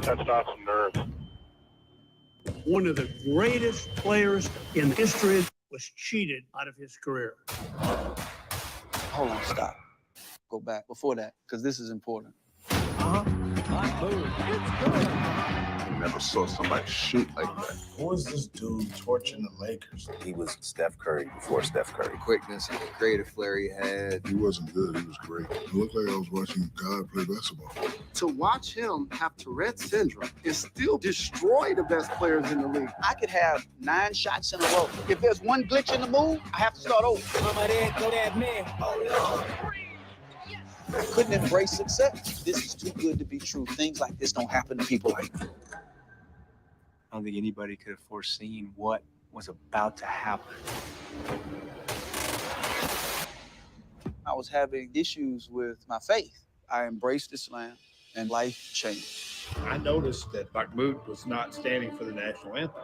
touched off some nerves. One of the greatest players in history was cheated out of his career. Hold on, stop. Go back before that, because this is important. I never saw somebody shoot like that. Who is this dude torching the Lakers? He was Steph Curry before Steph Curry. Quickness and the creative flair he had. He wasn't good. He was great. It looked like I was watching God play basketball. To watch him have Tourette syndrome and still destroy the best players in the league. I could have 9 shots in a row. If there's one glitch in the move, I have to start over. I couldn't embrace success. This is too good to be true. Things like this don't happen to people like me. I don't think anybody could have foreseen what was about to happen. I was having issues with my faith. I embraced Islam and life changed. I noticed that Mahmoud was not standing for the national anthem.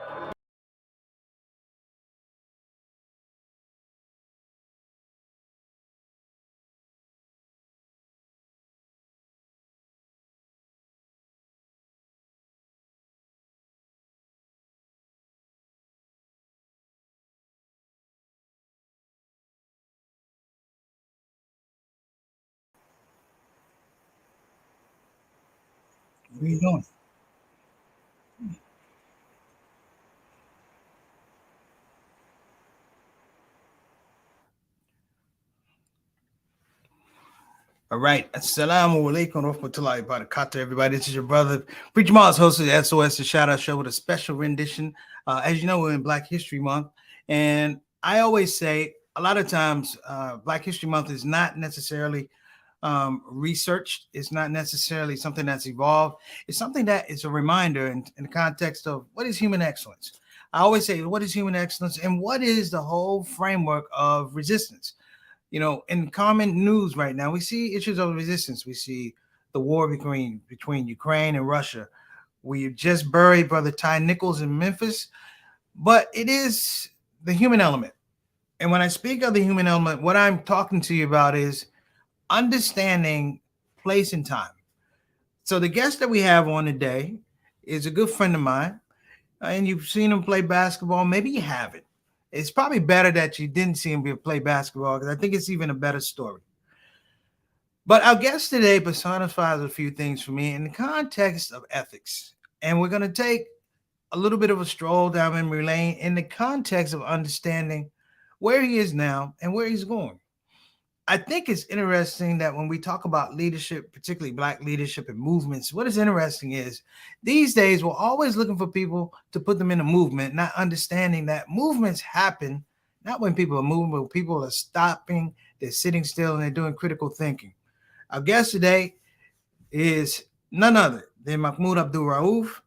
What are you doing? All right. Assalamu alaikum wa rahmatullahi wa barakatuh, everybody. This is your brother, Preacher Miles, host of the SOS, the Shout Out Show, with a special rendition. As you know, we're in Black History Month. And I always say a lot of times Black History Month is not necessarily researched. It's not necessarily something that's evolved. It's something that is a reminder in the context of what is human excellence. I always say, what is human excellence and what is the whole framework of resistance? You know, in common news right now, we see issues of resistance. We see the war between Ukraine and Russia. We just buried Brother Ty Nichols in Memphis, but it is the human element. And when I speak of the human element, what I'm talking to you about is understanding place and time. So the guest that we have on today is a good friend of mine, and you've seen him play basketball. Maybe you haven't. It's probably better that you didn't see him play basketball, because I think it's even a better story. But our guest today personifies a few things for me in the context of ethics. And we're going to take a little bit of a stroll down memory lane in the context of understanding where he is now and where he's going. I think it's interesting that when we talk about leadership, particularly Black leadership and movements, what is interesting is these days we're always looking for people to put them in a movement, not understanding that movements happen not when people are moving, but when people are stopping, they're sitting still, and they're doing critical thinking. Our guest today is none other than Mahmoud Abdul-Rauf,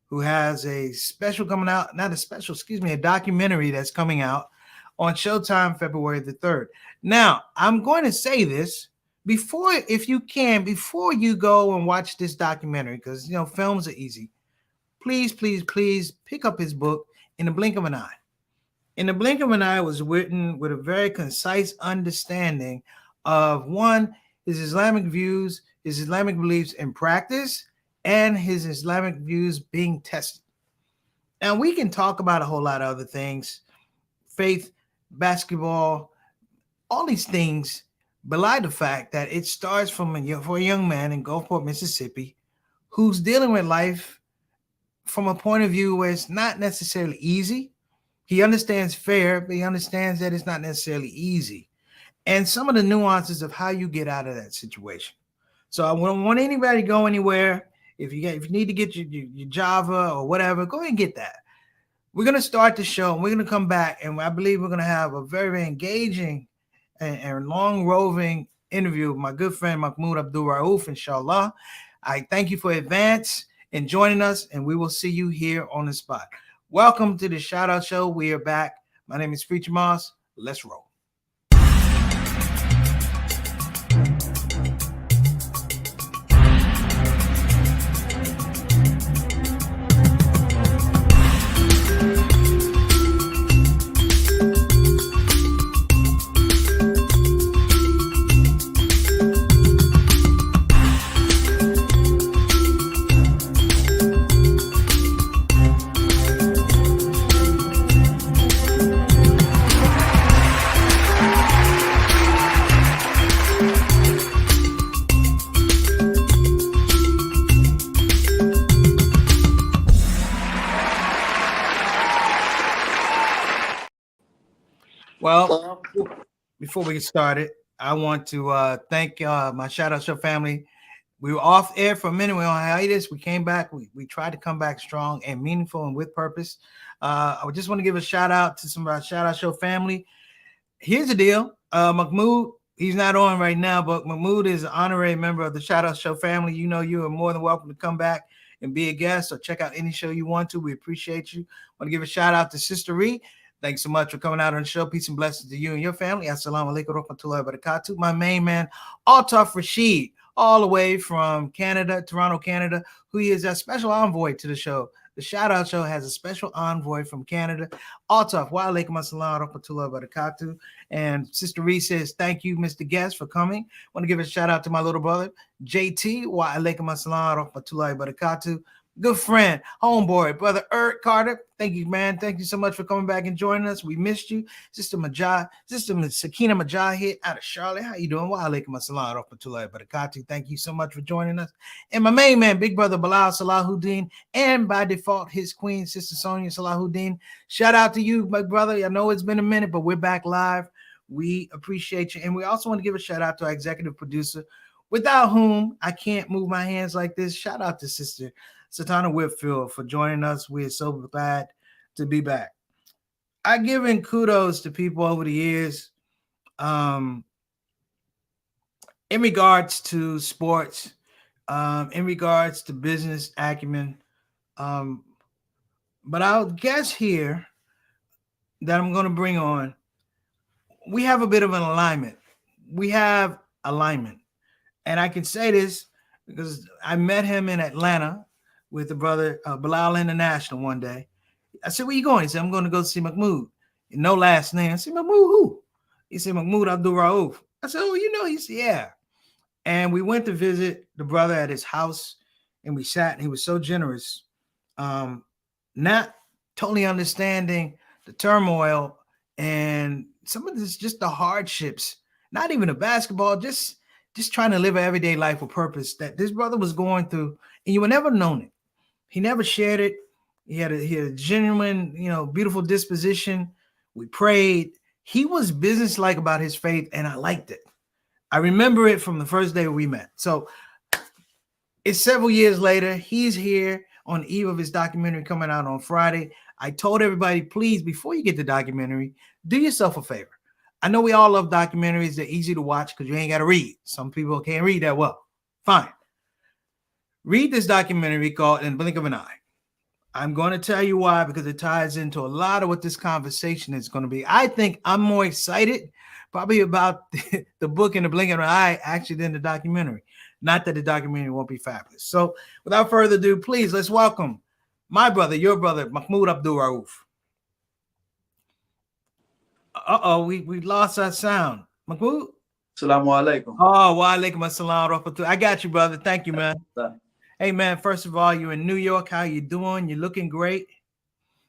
who has a special coming out, a documentary that's coming out on Showtime February the 3rd. Now, I'm going to say this before you go and watch this documentary, because, you know, films are easy. Please, please, please pick up his book, In the Blink of an Eye. In the Blink of an Eye was written with a very concise understanding of, one, his Islamic views, his Islamic beliefs in practice, and his Islamic views being tested. Now, we can talk about a whole lot of other things, faith, basketball, all these things belie the fact that it starts for a young man in Gulfport, Mississippi, who's dealing with life from a point of view where it's not necessarily easy. He understands fair, but he understands that it's not necessarily easy. And some of the nuances of how you get out of that situation. So I don't want anybody to go anywhere. If you need to get your Java or whatever, go ahead and get that. We're going to start the show, and we're going to come back, and I believe we're going to have a very, very engaging and long-roving interview with my good friend Mahmoud Abdul-Rauf, inshallah. I thank you for advance in joining us, and we will see you here on the spot. Welcome to the Shout Out Show. We are back. My name is Preacher Moss. Let's roll. before we get started, I want to thank my Shout Out Show family. We were off air for a minute. We were on hiatus. We came back. We tried to come back strong and meaningful and with purpose. I just want to give a shout out to some of our Shout Out Show family. Here's the deal. Mahmoud, he's not on right now, but Mahmoud is an honorary member of the Shout Out Show family. You know, you are more than welcome to come back and be a guest or check out any show you want to. We appreciate you. Want to give a shout out to Sister Ree. Thanks so much for coming out on the show. Peace and blessings to you and your family. Assalamu alaikum warahmatullahi wabarakatuh. My main man, Altaf Rashid, all the way from Canada, Toronto, Canada, who is a special envoy to the show. The Shout Out Show has a special envoy from Canada. Altaf, wa alaikum assalam warahmatullahi wabarakatuh. And Sister Reese says, thank you, Mr. Guest, for coming. Want to give a shout out to my little brother, JT, wa alaikum assalam warahmatullahi wabarakatuh. Good friend, homeboy, brother Eric Carter. Thank you, man. Thank you so much for coming back and joining us. We missed you. Sister Sakina Majahid out of Charlotte. How you doing? Wa alaikum assalam warahmatullahi wabarakatuh. Thank you so much for joining us. And my main man, big brother Bilal Salahuddin, and by default, his queen, Sister Sonia Salahuddin. Shout out to you, my brother. I know it's been a minute, but we're back live. We appreciate you. And we also want to give a shout out to our executive producer, without whom I can't move my hands like this. Shout out to Sister Satana Whitfield for joining us. We're so glad to be back. I've given kudos to people over the years in regards to sports, in regards to business acumen. But I'll guess here that I'm going to bring on, we have a bit of an alignment. We have alignment. And I can say this because I met him in Atlanta with the brother Bilal International one day. I said, where you going? He said, I'm going to go see Mahmoud. No last name. I said, Mahmoud who? He said, Mahmoud Abdul-Rauf. I said, oh, you know? He said, yeah. And we went to visit the brother at his house, and we sat, and he was so generous, not totally understanding the turmoil and some of this, just the hardships, not even the basketball, just trying to live an everyday life with purpose that this brother was going through, and you would never known it. He never shared it. He had a genuine, beautiful disposition. We prayed. He was businesslike about his faith, and I liked it. I remember it from the first day we met. So it's several years later. He's here on the eve of his documentary coming out on Friday. I told everybody, please, before you get the documentary, do yourself a favor. I know we all love documentaries. They're easy to watch because you ain't got to read. Some people can't read that well. Fine. Read this documentary called In the Blink of an Eye. I'm going to tell you why, because it ties into a lot of what this conversation is going to be. I think I'm more excited probably about the book In the Blink of an Eye actually than the documentary. Not that the documentary won't be fabulous. So without further ado, please, let's welcome my brother, your brother, Mahmoud Abdul-Rauf. Uh-oh, we lost our sound. Mahmoud? Assalamu alaikum. Oh, wa alaikum assalam rahmatullah. I got you, brother. Thank you, man. Hey, man, first of all, you're in New York. How you doing? You're looking great.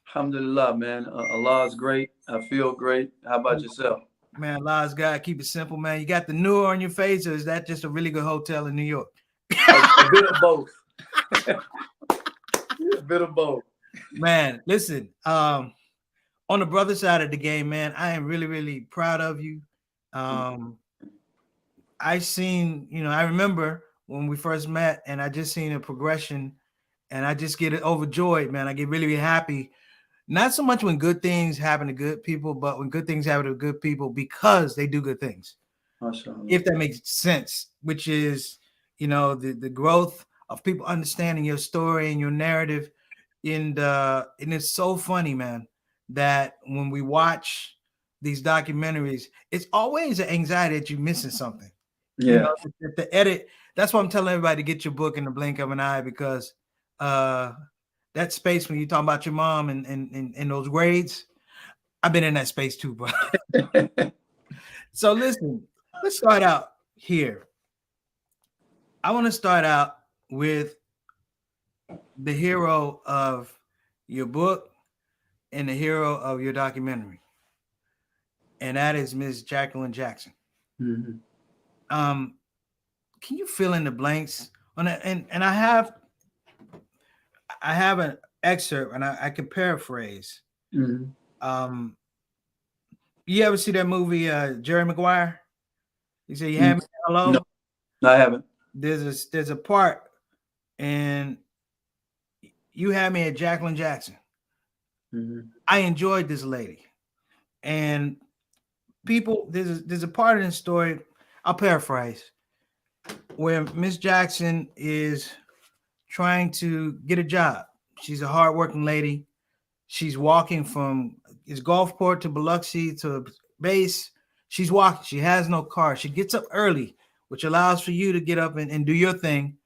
Alhamdulillah, man. Allah is great. I feel great. How about yourself? Man, Allah's God. Keep it simple, man. You got the Noor on your face, or is that just a really good hotel in New York? A bit of both. A bit of both. Man, listen, on the brother side of the game, man, I am really, really proud of you. I remember when we first met, and I just seen a progression, and I just get overjoyed, man. I get really, really happy. Not so much when good things happen to good people, but when good things happen to good people because they do good things. If that makes sense, which is, the growth of people understanding your story and your narrative. And it's so funny, man, that when we watch these documentaries, it's always an anxiety that you're missing something. Yeah. The edit. That's why I'm telling everybody to get your book In the Blink of an Eye, because that space when you talk about your mom and those grades, I've been in that space too, bro. So listen, let's start out here. I want to start out with the hero of your book and the hero of your documentary, and that is Ms. Jacqueline Jackson. Mm-hmm. Can you fill in the blanks on that? And I have an excerpt, and I can paraphrase. Mm-hmm. You ever see that movie, Jerry Maguire? You say you had me. Hello. No, I haven't. There's a part, and you had me at Jacqueline Jackson. Mm-hmm. I enjoyed this lady, and people. There's a part in the story. I'll paraphrase, where Miss Jackson is trying to get a job. She's a hardworking lady. She's walking from his Gulfport to Biloxi to base. She's walking. She has no car. She gets up early, which allows for you to get up and do your thing.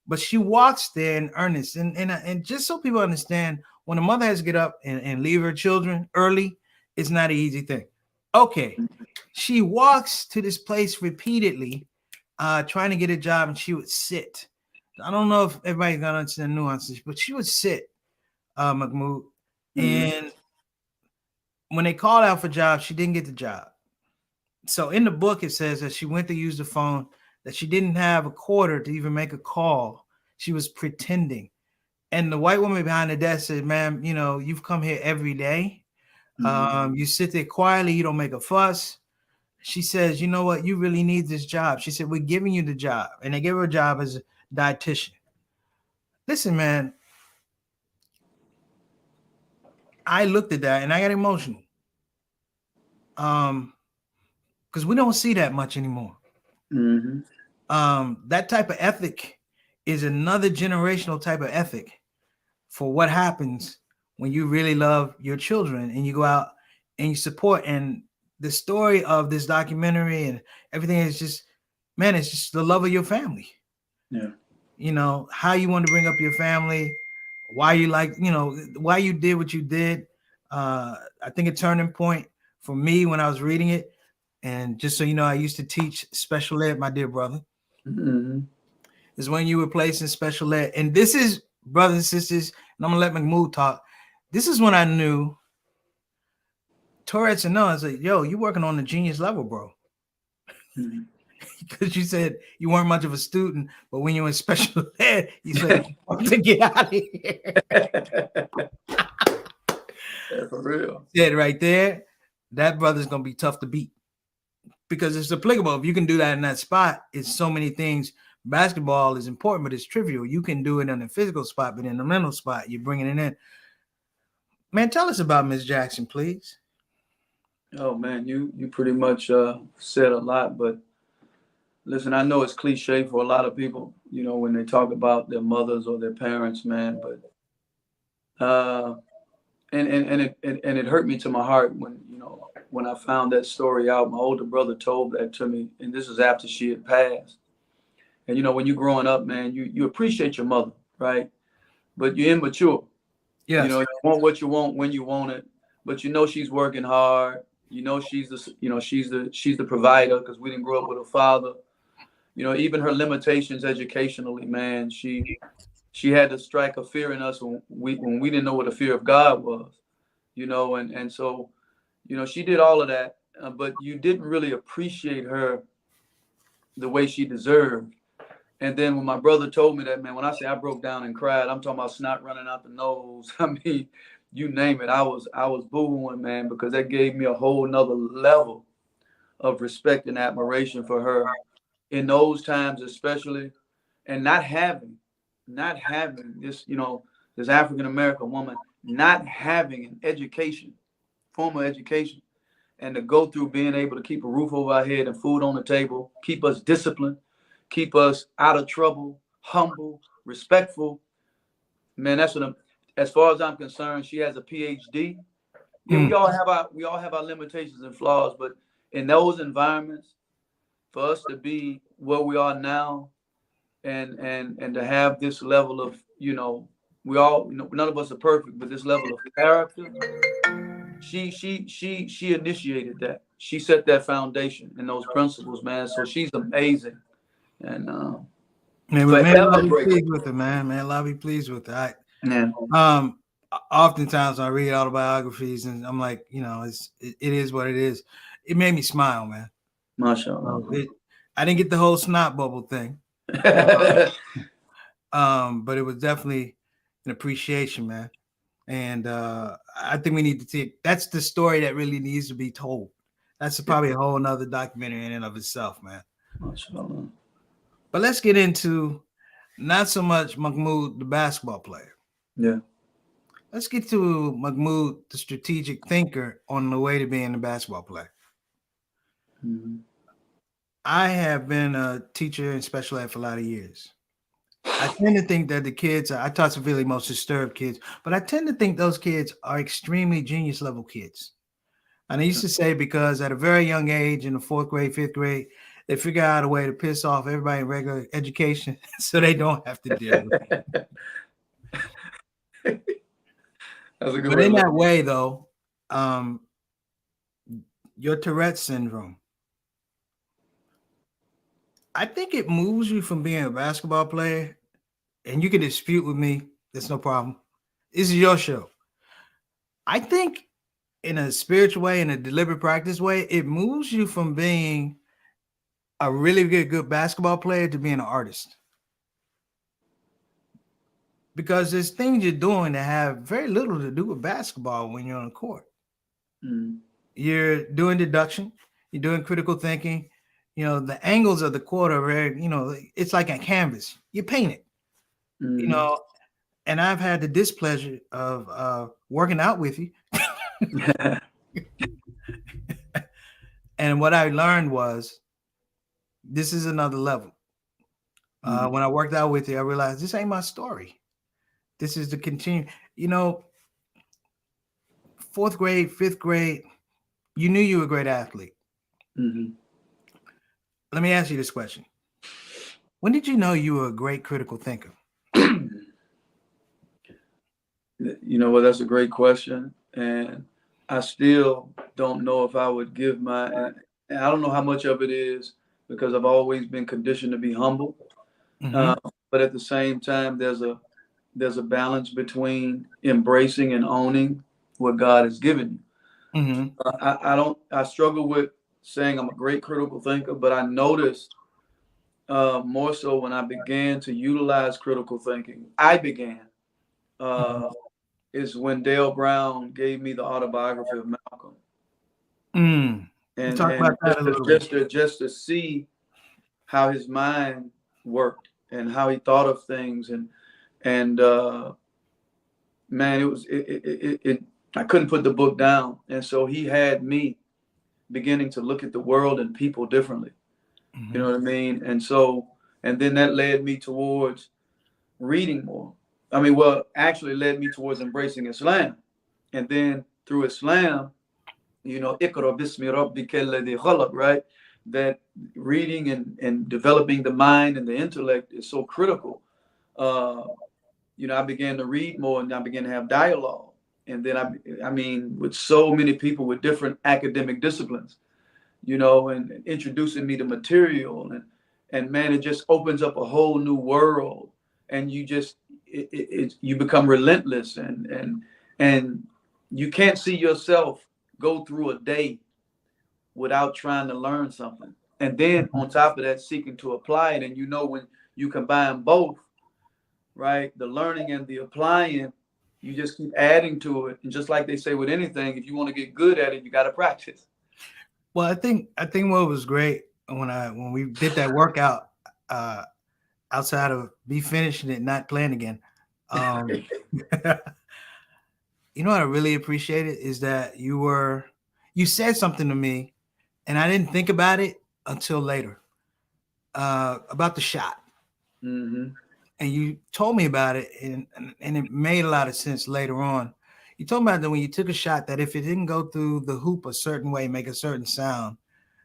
But she walks there in earnest. And just so people understand, when a mother has to get up and leave her children early, it's not an easy thing. Okay. She walks to this place repeatedly, trying to get a job, and she would sit. I don't know if everybody's gonna understand the nuances, but she would sit, Mahmoud. And when they called out for jobs, she didn't get the job. So in the book, it says that she went to use the phone, that she didn't have a quarter to even make a call. She was pretending. And the white woman behind the desk said, ma'am, you know, you've come here every day. You sit there quietly. You don't make a fuss. She says, you know what? You really need this job. She said, we're giving you the job. And they gave her a job as a dietitian. Listen, man, I looked at that and I got emotional. Because we don't see that much anymore. That type of ethic is another generational type of ethic for what happens when you really love your children and you go out and you support. And the story of this documentary and everything is just, man, it's just the love of your family. Yeah. You know, how you want to bring up your family, why you like, you know, why you did what you did. I think a turning point for me when I was reading it, and just so you know, I used to teach special ed, my dear brother, is when you were placed in special ed. And this is, brothers and sisters, and I'm gonna let Mahmoud talk. This is when I knew Tourette's and no, I was like, yo, you working on the genius level, bro. Because you said you weren't much of a student, but when you were in special ed, you said, I want to get out of here. Yeah, for real. Said right there, that brother's gonna be tough to beat because it's applicable. If you can do that in that spot, it's so many things. Basketball is important, but it's trivial. You can do it in a physical spot, but in the mental spot, you're bringing it in. Man, tell us about Miss Jackson, please. Oh man, you pretty much said a lot, but listen, I know it's cliche for a lot of people, you know, when they talk about their mothers or their parents, man, but and it hurt me to my heart when, you know, when I found that story out. My older brother told that to me, and this is after she had passed. And you know, when you're growing up, man, you appreciate your mother, right? But you're immature. Yes. You know, you want what you want when you want it, but you know she's working hard. You know she's the provider, because we didn't grow up with a father. You know, even her limitations educationally, man, she had to strike a fear in us when we didn't know what the fear of God was. You know, and so, you know, she did all of that, but you didn't really appreciate her the way she deserved. And then when my brother told me that, man, when I say I broke down and cried, I'm talking about snot running out the nose. I mean, you name it. I was boo-hooing, man, because that gave me a whole nother level of respect and admiration for her in those times, especially, and not having this, you know, this African-American woman, not having an education, formal education, and to go through being able to keep a roof over our head and food on the table, keep us disciplined, keep us out of trouble, humble, respectful. Man, that's what as far as I'm concerned, she has a PhD. Yeah, we all have our limitations and flaws, but in those environments, for us to be where we are now and to have this level of, you know, we all, you know, none of us are perfect, but this level of character, she initiated that. She set that foundation and those principles, man. So she's amazing. And man, I'll be pleased with it, man. Man, I'll be pleased with it. Oftentimes I read autobiographies and I'm like, you know, it is what it is. It made me smile, man. Mashallah. I didn't get the whole snot bubble thing. But it was definitely an appreciation, man. And I think we need to take, that's the story that really needs to be told. That's probably a whole nother documentary in and of itself, man. Mashallah. But let's get into not so much Mahmoud, the basketball player. Yeah. Let's get to Mahmoud, the strategic thinker, on the way to being a basketball player. Mm-hmm. I have been a teacher in special ed for a lot of years. I tend to think that the kids, I taught severely most disturbed kids, but I tend to think those kids are extremely genius level kids. And I used to say because at a very young age, in the 4th grade, 5th grade, they figure out a way to piss off everybody in regular education so they don't have to deal with it. That's a good But way in to that look. way, though, your Tourette syndrome, I think it moves you from being a basketball player, and you can dispute with me. That's no problem. This is your show. I think in a spiritual way, in a deliberate practice way, it moves you from being a really good basketball player to being an artist. Because there's things you're doing that have very little to do with basketball when you're on the court. Mm. You're doing deduction, you're doing critical thinking. You know, the angles of the court are very, it's like a canvas. You paint it, Mm. and I've had the displeasure of working out with you. And what I learned was this is another level. When I worked out with you, I realized this ain't my story. This is the continue. 4th grade, 5th grade, you knew you were a great athlete. Mm-hmm. Let me ask you this question. When did you know you were a great critical thinker? Well, that's a great question. And I still don't know if I would give and I don't know how much of it is because I've always been conditioned to be humble. Mm-hmm. But at the same time, there's a balance between embracing and owning what God has given you. Mm-hmm. I struggle with saying I'm a great critical thinker, but I noticed more so when I began to utilize critical thinking. Is when Dale Brown gave me the autobiography of Malcolm. And talk about that a little bit. Just to see how his mind worked and how he thought of things, and man, I couldn't put the book down, and so he had me beginning to look at the world and people differently. Mm-hmm. You know what I mean? And then that led me towards reading more. Actually led me towards embracing Islam. And then through Islam, Iqra bismi rabbika alladhi khalaq, right? That reading and developing the mind and the intellect is so critical. I began to read more and I began to have dialogue. And then with so many people with different academic disciplines, and introducing me to material and man, it just opens up a whole new world. And you just, you become relentless and you can't see yourself go through a day without trying to learn something. And then on top of that, seeking to apply it. And when you combine both, right, the learning and the applying, you just keep adding to it. And just like they say with anything, if you want to get good at it, you got to practice. Well, I think what was great when we did that workout outside of me finishing it, not playing again. What I really appreciated is that you said something to me, and I didn't think about it until later about the shot. Mm-hmm. And you told me about it, and it made a lot of sense later on. You told me about that when you took a shot, that if it didn't go through the hoop a certain way, make a certain sound,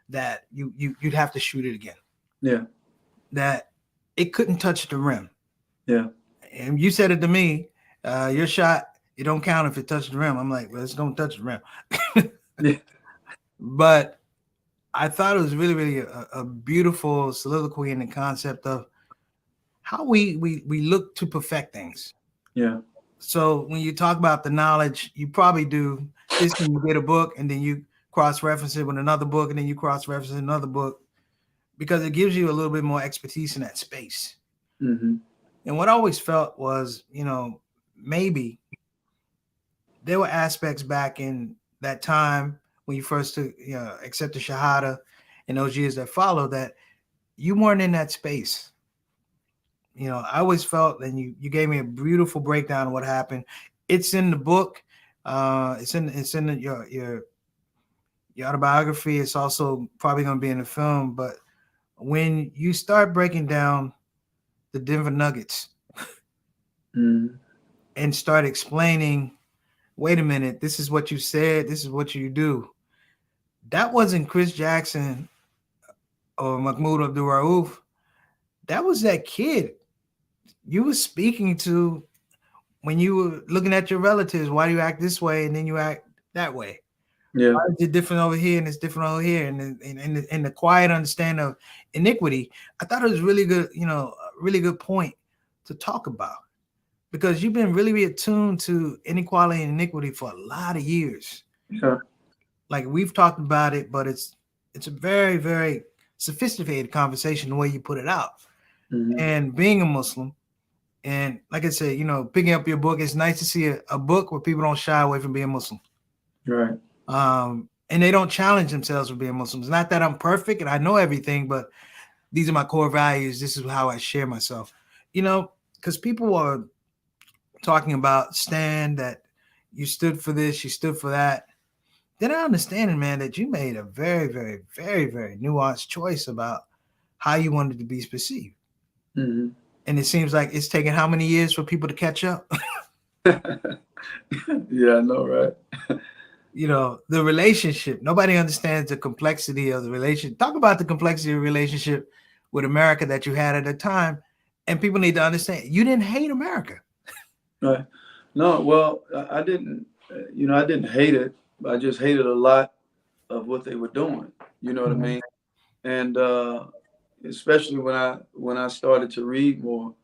that you'd have to shoot it again. Yeah. That it couldn't touch the rim. Yeah. And you said it to me, your shot, it don't count if it touches the rim. I'm like, well, it's going to touch the rim. Yeah. But I thought it was really, really a beautiful soliloquy in the concept of how we look to perfect things. Yeah. So when you talk about the knowledge, you probably do this when you get a book and then you cross-reference it with another book and then you cross-reference another book, because it gives you a little bit more expertise in that space. Mm-hmm. And what I always felt was, maybe there were aspects back in that time when you first accepted Shahada and those years that followed, that you weren't in that space. I always felt, and you gave me a beautiful breakdown of what happened. It's in the book. It's in your autobiography. It's also probably going to be in the film. But when you start breaking down the Denver Nuggets and start explaining, wait a minute, this is what you said, this is what you do. That wasn't Chris Jackson or Mahmoud Abdul-Rauf. That was that kid you were speaking to when you were looking at your relatives. Why do you act this way and then you act that way? Yeah. Why is it different over here and it's different over here? And the quiet understanding of iniquity, I thought it was really good, a really good point to talk about, because you've been really attuned to inequality and iniquity for a lot of years. Yeah. Like, we've talked about it, but it's a very, very sophisticated conversation the way you put it out. And being a Muslim, and like I said, picking up your book, it's nice to see a book where people don't shy away from being Muslim. Right. And they don't challenge themselves for being Muslims. Not that I'm perfect and I know everything, but these are my core values. This is how I share myself. Because people are talking about Stan, that you stood for this, you stood for that. Then I understand, man, that you made a very, very, very, very nuanced choice about how you wanted to be perceived. And it seems like it's taken how many years for people to catch up? Yeah, I know, right? The relationship. Nobody understands the complexity of the relationship. Talk about the complexity of the relationship with America that you had at the time. And people need to understand, you didn't hate America. Right. No, well, I didn't, I didn't hate it. I just hated a lot of what they were doing. You know what I mean? And especially when I started to read more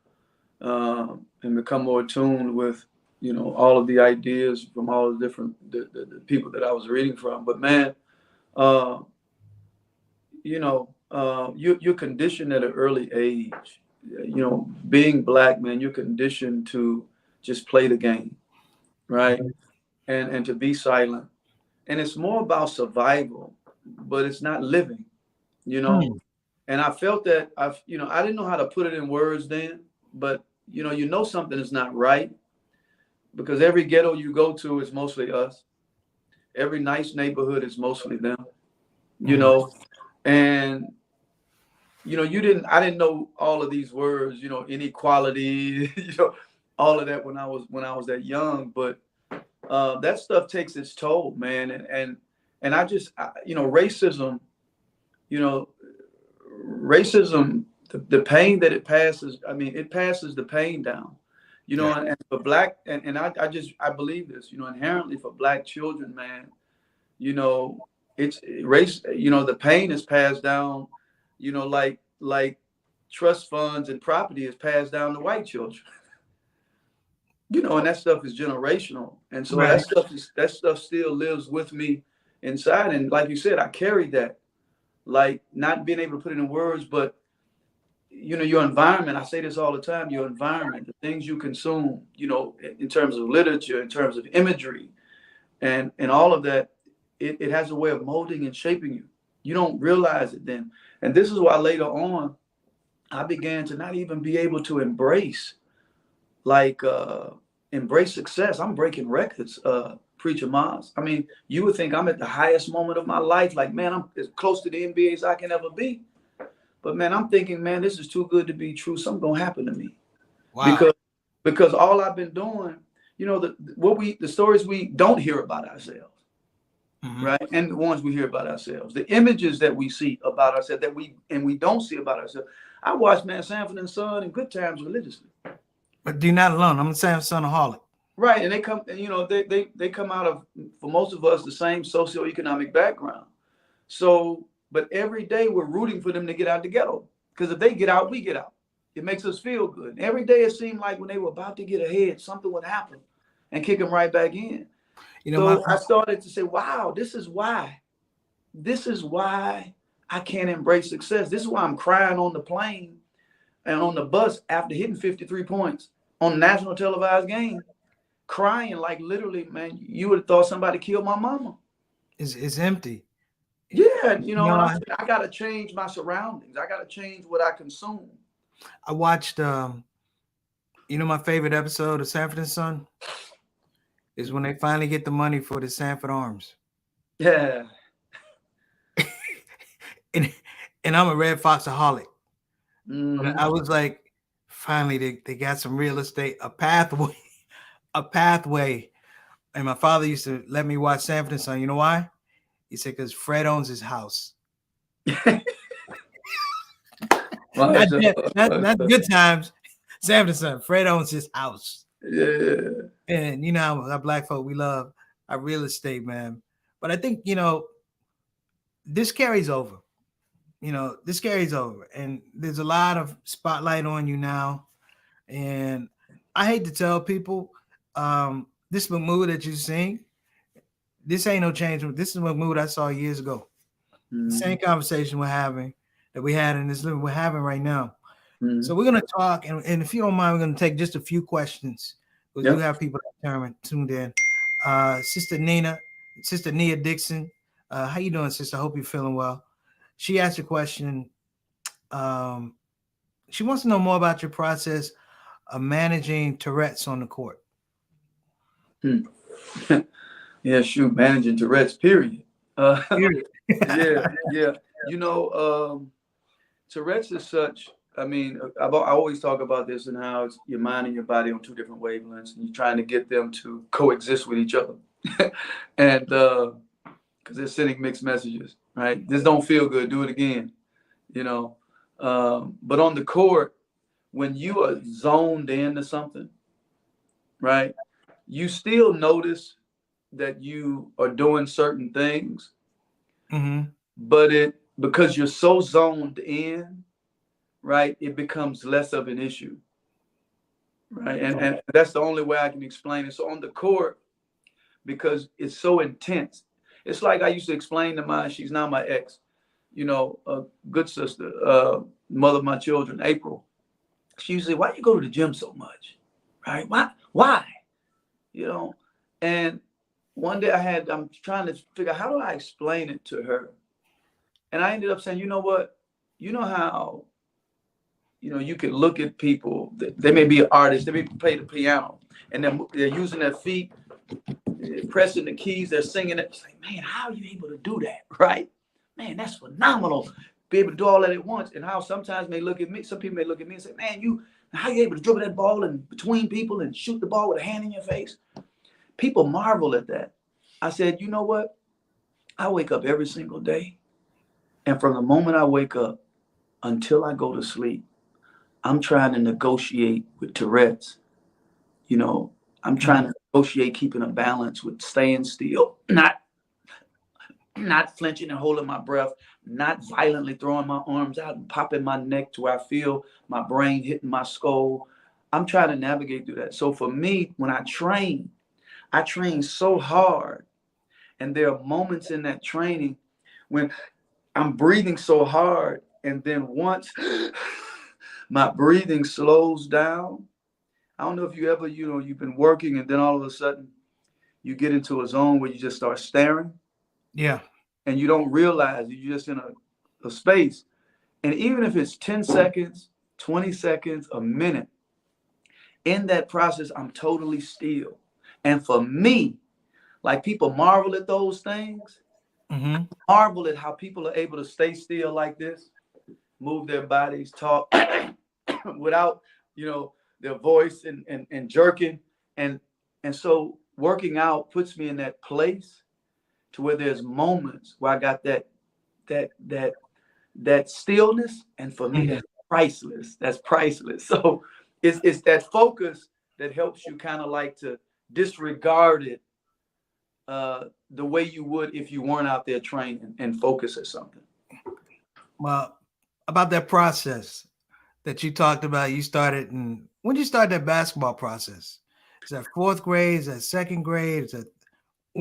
and become more attuned with, all of the ideas from all the different the people that I was reading from. But man, you're conditioned at an early age. Being black, man, you're conditioned to just play the game, right? And to be silent. And it's more about survival, but it's not living, And I felt that I didn't know how to put it in words then, but something is not right, because every ghetto you go to is mostly us. Every nice neighborhood is mostly them, and I didn't know all of these words, inequality, all of that when I was that young, but that stuff takes its toll, man. And I just, racism, the pain that it passes, it passes the pain down, and for black, and I believe this, inherently for black children, man, it's race, the pain is passed down, like trust funds and property is passed down to white children. And that stuff is generational. And so that stuff still lives with me inside. And like you said, I carried that, like not being able to put it in words, but your environment, I say this all the time, your environment, the things you consume, in terms of literature, in terms of imagery, and all of that, it has a way of molding and shaping you. You don't realize it then. And this is why later on, I began to not even be able to embrace success. I'm breaking records, Preacher Miles. You would think I'm at the highest moment of my life. Like, man, I'm as close to the NBA as I can ever be. But man, I'm thinking, man, this is too good to be true. Something gonna happen to me. Wow. Because all I've been doing, the stories we don't hear about ourselves, right? And the ones we hear about ourselves, the images that we see about ourselves that we don't see about ourselves. I watch, man, Sanford and Son and Good Times religiously. But you're not alone. I'm a Sanford Sonaholic. Right, and they come, they come out of, for most of us, the same socioeconomic background. So, but every day we're rooting for them to get out the ghetto, because if they get out, we get out. It makes us feel good. And every day it seemed like when they were about to get ahead, something would happen and kick them right back in. So I started to say, wow, this is why I can't embrace success. This is why I'm crying on the plane and on the bus after hitting 53 points on a national televised game, crying like literally, man, you would have thought somebody killed my mama. is empty. Yeah, You and know, I got to change my surroundings. I got to change what I consume. I watched, my favorite episode of Sanford and Son is when they finally get the money for the Sanford Arms. Yeah. and I'm a Red Foxaholic. Mm-hmm. But I was like, finally, they got some real estate, a pathway. And my father used to let me watch Sanford and Son. You know why? He said, because Fred owns his house. That's good times. Sanford and Son, Fred owns his house. Yeah. And you know, our black folk, we love our real estate, man. But I think, this carries over. This carries over. And there's a lot of spotlight on you now. And I hate to tell people, this Mahmoud that you sing, this ain't no change. This is Mahmoud I saw years ago. Mm-hmm. The same conversation we had in this living we're having right now. Mm-hmm. So we're gonna talk, and if you don't mind, we're gonna take just a few questions because we have people that tuned in. Sister Nia Dixon, how you doing, sister? I hope you're feeling well. She asked a question. She wants to know more about your process of managing Tourette's on the court. Yeah, shoot, managing Tourette's, period. Period. Yeah. Tourette's is such, I always talk about this and how it's your mind and your body on two different wavelengths, and you're trying to get them to coexist with each other. And because they're sending mixed messages, right? This don't feel good, do it again, But on the court, when you are zoned into something, right, you still notice that you are doing certain things, but because you're so zoned in, right, it becomes less of an issue, right? And that's the only way I can explain it. So on the court, because it's so intense, it's like I used to explain to mine, she's now my ex, a good sister, mother of my children, April. She used to say, why do you go to the gym so much, right? Why? And one day I'm trying to figure out how do I explain it to her. And I ended up saying, you know what? You know how, you can look at people, they may be an artist, they may play the piano, and they're using their feet, pressing the keys, they're singing it. It's like, man, how are you able to do that, right? Man, that's phenomenal. Be able to do all that at once. And how sometimes some people may look at me and say, man, how are you able to dribble that ball in between people and shoot the ball with a hand in your face? People marvel at that. I said, you know what? I wake up every single day. And from the moment I wake up until I go to sleep, I'm trying to negotiate with Tourette's. I'm trying to negotiate keeping a balance with staying still, not flinching and holding my breath, not violently throwing my arms out and popping my neck to where I feel my brain hitting my skull. I'm trying to navigate through that. So for me, when I train so hard. And there are moments in that training when I'm breathing so hard. And then once my breathing slows down, I don't know if you ever, you've been working and then all of a sudden you get into a zone where you just start staring. Yeah. And you don't realize you're just in a space. And even if it's 10 seconds, 20 seconds, a minute, in that process, I'm totally still. And for me, like people marvel at those things. I marvel at how people are able to stay still like this, move their bodies, talk without, their voice and jerking. And so working out puts me in that place to where there's moments where I got that stillness. And for me, that's priceless. That's priceless. So it's that focus that helps you kind of like to disregard it the way you would if you weren't out there training and focus at something. Well, about that process that you talked about, you started, and when did you start that basketball process? Is that fourth grade? Is that second grade? Is that it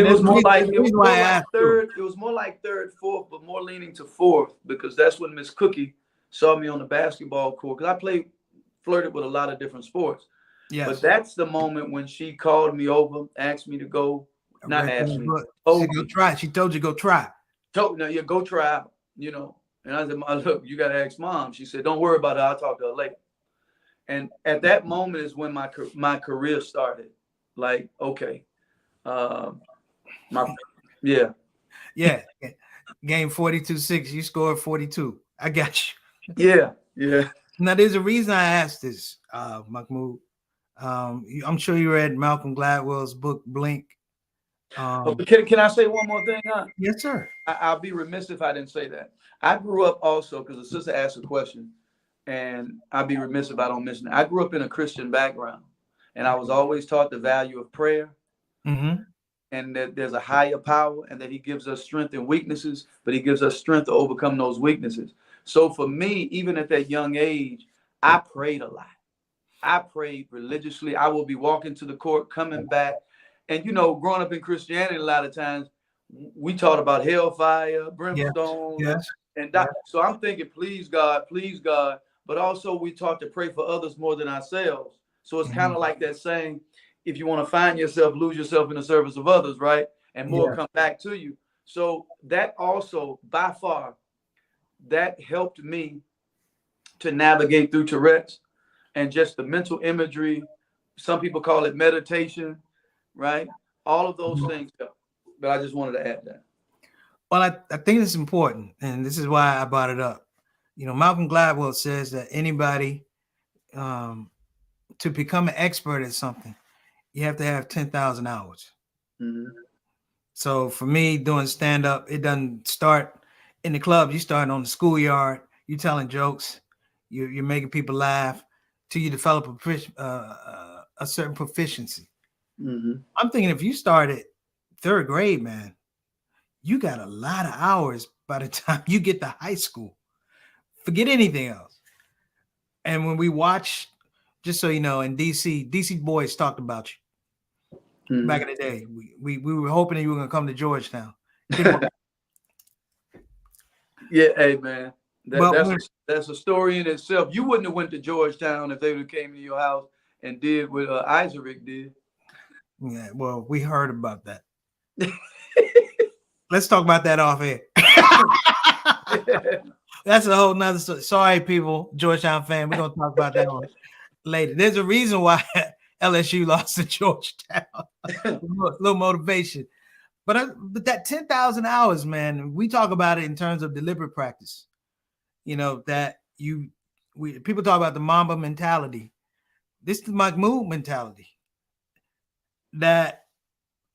was more like third, fourth, but more leaning to fourth because that's when Miss Cookie saw me on the basketball court because I flirted with a lot of different sports. Yes. But that's the moment when she called me over, asked me to go Not asked me. She Told go me. try. She told you go try. No, yeah, go try out, you know. And I said, look, you got to ask mom. She said, don't worry about it. I'll talk to her later. And at that moment is when my career started. Like, okay, yeah. Game 42-6. You scored 42. I got you. Yeah. Now, there's a reason I asked this, Mahmoud. I'm sure you read Malcolm Gladwell's book, Blink. Can I say one more thing, huh? Yes, sir. I'll be remiss if I didn't say that. I grew up also, because the sister asked a question, and I'd be remiss if I don't mention it. I grew up in a Christian background, and I was always taught the value of prayer, and that there's a higher power, and that he gives us strength in weaknesses, but he gives us strength to overcome those weaknesses. So for me, even at that young age, I prayed a lot. I prayed religiously. I will be walking to the court, coming back. And, you know, growing up in Christianity, a lot of times we taught about hellfire, brimstone. Yes. And so I'm thinking, please God. But also we taught to pray for others more than ourselves. So it's kind of like that saying, if you want to find yourself, lose yourself in the service of others, right? And more come back to you. So that also, by far, that helped me to navigate through Tourette's and just the mental imagery. Some people call it meditation, right? All of those things help. But I just wanted to add that. Well, I think it's important, and this is why I brought it up. You know, Malcolm Gladwell says that anybody to become an expert at something, you have to have 10,000 hours. So for me, doing stand-up, it doesn't start in the club. You start on the schoolyard. You're telling jokes. You're making people laugh till you develop a certain proficiency. I'm thinking if you started third grade, man, you got a lot of hours by the time you get to high school. Forget anything else. And when we watch, just so you know, in DC boys talked about you back in the day. We were hoping that you were going to come to Georgetown. Yeah, hey, man. That's a story in itself. You wouldn't have went to Georgetown if they would have came to your house and did what Isaac did. Yeah, well, we heard about that. Let's talk about that off air. That's a whole nother story. Sorry, people, Georgetown fan. We're gonna talk about that one later. There's a reason why LSU lost to Georgetown. a little motivation, but that 10,000 hours, man. We talk about it in terms of deliberate practice. You know that people talk about the Mamba mentality. This is the Mahmoud mentality.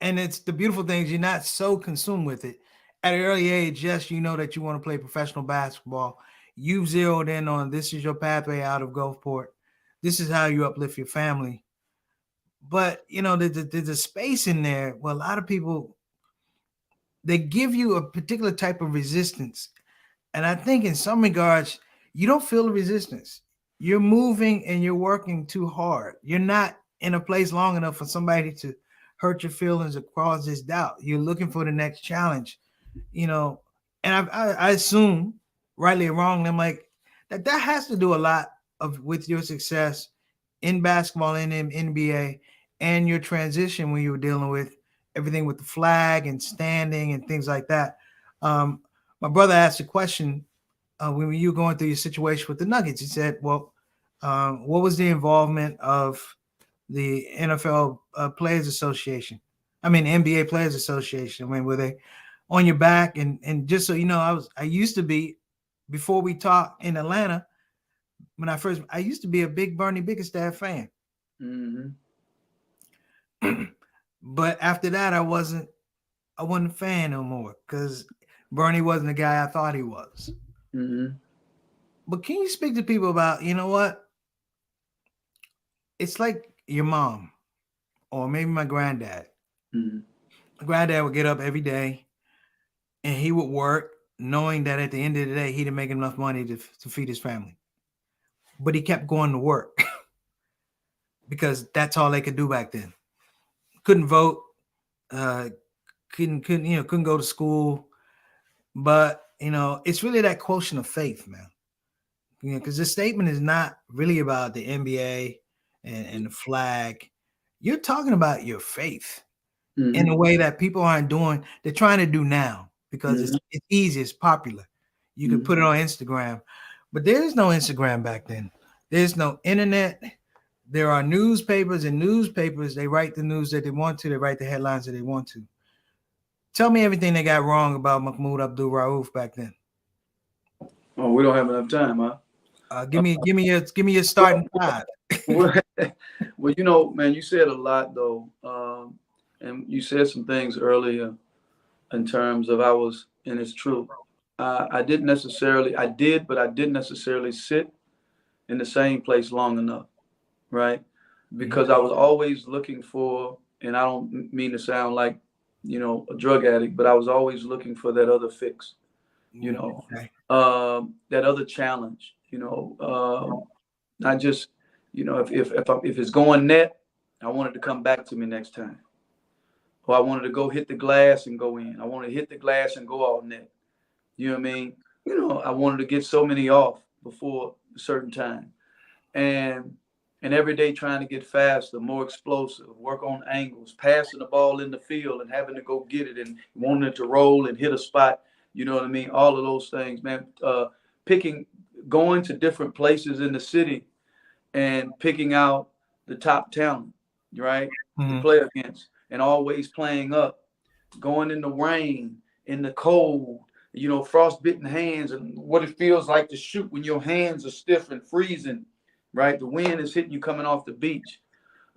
And it's the beautiful things. You're not so consumed with it at an early age. Yes, you know that you want to play professional basketball. You've zeroed in on this is your pathway out of Gulfport. This is how you uplift your family. But you know, there's a space in there where a lot of people, they give you a particular type of resistance. And I think in some regards, you don't feel the resistance. You're moving and you're working too hard. You're not in a place long enough for somebody to hurt your feelings or cause this doubt. You're looking for the next challenge, you know. And I assume, rightly or wrongly, I'm like that has to do a lot with your success in basketball and in NBA and your transition when you were dealing with everything with the flag and standing and things like that. My brother asked a question when you were going through your situation with the Nuggets. He said, well, what was the involvement of the NFL Players Association? I mean, NBA Players Association. I mean, were they on your back? And just so you know, I used to be, before we talked in Atlanta, I used to be a big Bernie Bickerstaff fan. But after that, I wasn't a fan no more because Bernie wasn't the guy I thought he was. But can you speak to people about, you know what? It's like your mom or maybe my granddad. My granddad would get up every day and he would work knowing that at the end of the day, he didn't make enough money to feed his family. But he kept going to work because that's all they could do back then. Couldn't vote, couldn't go to school. But, you know, it's really that quotient of faith, man. You know, because this statement is not really about the NBA and the flag. You're talking about your faith. in a way that people aren't doing. They're trying to do now because it's easy, it's popular. You can put it on Instagram, but there's no Instagram back then. There's no internet. There are newspapers, and newspapers, they write the news that they want to. They write the headlines that they want to. Tell me everything they got wrong about Mahmoud Abdul-Rauf back then. Oh, we don't have enough time, huh? Give me your starting five. Well, you know, man, you said a lot though, and you said some things earlier in terms of and it's true. I didn't necessarily sit in the same place long enough, right? Because I was always looking for, and I don't mean to sound like, you know, a drug addict, but I was always looking for that other fix, you know, that other challenge, you know, not just, you know, if it's going net, I wanted to come back to me next time. Or I wanted to go hit the glass and go in. I wanted to hit the glass and go all net. You know what I mean? You know, I wanted to get so many off before a certain time. And every day trying to get faster, more explosive, work on angles, passing the ball in the field and having to go get it and wanting it to roll and hit a spot. You know what I mean? All of those things, man. Going to different places in the city and picking out the top talent, right? To play against, and always playing up, going in the rain, in the cold, you know, frostbitten hands, and what it feels like to shoot when your hands are stiff and freezing, right? The wind is hitting you coming off the beach.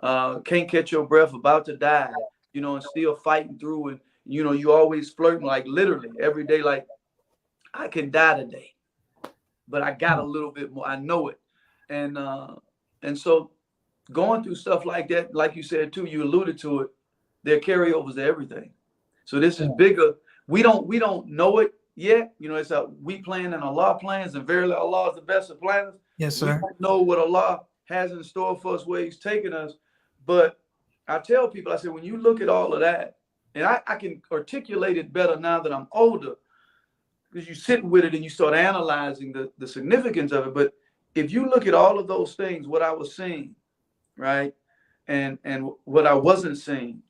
Can't catch your breath, about to die, you know, and still fighting through. And, you know, you always flirting, like literally every day, like, I can die today, but I got a little bit more. I know it. And so going through stuff like that, like you said too, you alluded to it, there are carryovers to everything. So this is bigger. We don't know it yet. You know, it's we plan and Allah plans, and verily Allah is the best of planners. Yes, sir. We don't know what Allah has in store for us, where He's taking us. But I tell people, I said, when you look at all of that, and I can articulate it better now that I'm older, because you sit with it and you start analyzing the significance of it. But if you look at all of those things, what I was seeing, right, and what I wasn't seeing,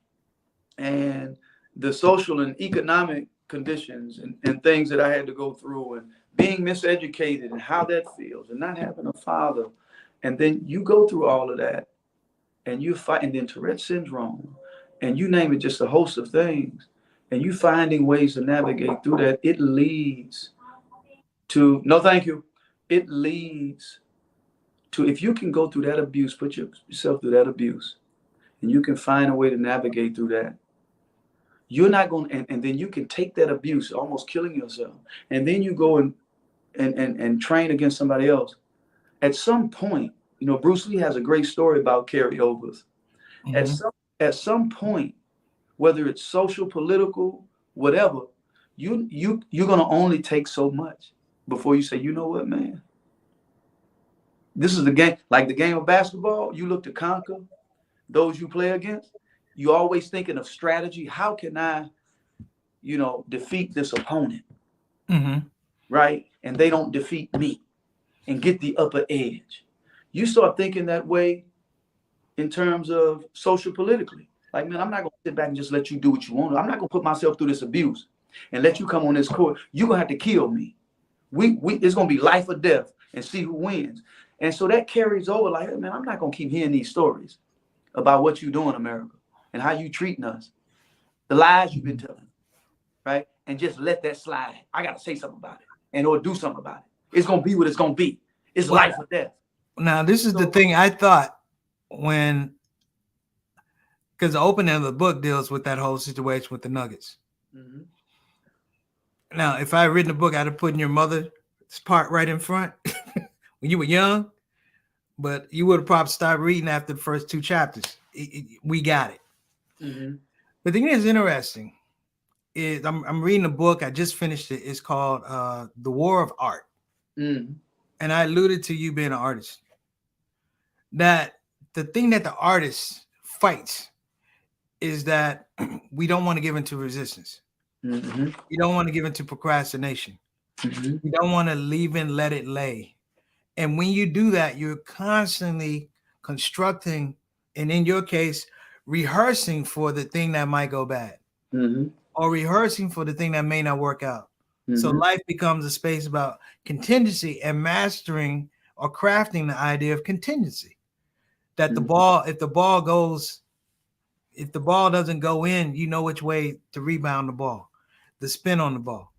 and the social and economic conditions and things that I had to go through, and being miseducated and how that feels, and not having a father, and then you go through all of that, and you fight, and then Tourette's syndrome, and you name it, just a host of things, and you finding ways to navigate through that, it leads to, no thank you, it leads to, if you can go through that abuse, put yourself through that abuse, and you can find a way to navigate through that, you're not going to, and then you can take that abuse, almost killing yourself, and then you go and train against somebody else. At some point, you know, Bruce Lee has a great story about carryovers. At some point, whether it's social, political, whatever, you're going to only take so much before you say, you know what, man, this is the game, like the game of basketball. You look to conquer those you play against. You're always thinking of strategy. How can I, you know, defeat this opponent, right? And they don't defeat me and get the upper edge. You start thinking that way in terms of social, politically. Like, man, I'm not going to sit back and just let you do what you want. I'm not going to put myself through this abuse and let you come on this court. You're going to have to kill me. It's going to be life or death and see who wins. And so that carries over, like, hey, man, I'm not going to keep hearing these stories about what you do in America and how you treating us, the lies you've been telling, right? And just let that slide. I got to say something about it or do something about it. It's going to be what it's going to be. It's life or death. Now, this is the thing I thought because the opening of the book deals with that whole situation with the Nuggets. Now, if I had written a book, I'd have put in your mother's part right in front when you were young, but you would have probably stopped reading after the first two chapters. We got it. The thing that's interesting is I'm reading a book. I just finished it. It's called The War of Art. And I alluded to you being an artist. That the thing that the artist fights is that we don't want to give into resistance. We don't want to give into procrastination. We don't want to leave and let it lay. And when you do that, you're constantly constructing, and in your case, rehearsing for the thing that might go bad, or rehearsing for the thing that may not work out. So life becomes a space about contingency and mastering or crafting the idea of contingency. That the ball, if the ball doesn't go in, you know which way to rebound the ball, the spin on the ball.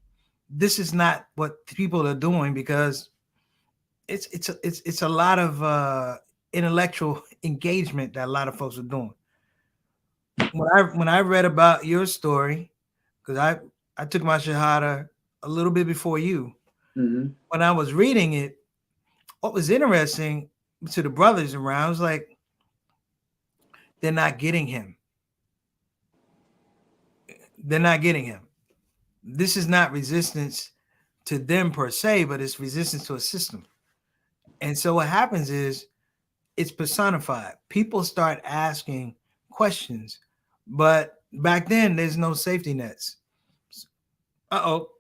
This is not what people are doing because it's a lot of intellectual engagement that a lot of folks are doing. When I read about your story, because I took my Shahada a little bit before you. When I was reading it, what was interesting to the brothers around was like, they're not getting him. They're not getting him. This is not resistance to them per se, but it's resistance to a system. And so what happens is it's personified. People start asking questions, but back then there's no safety nets. Uh-oh.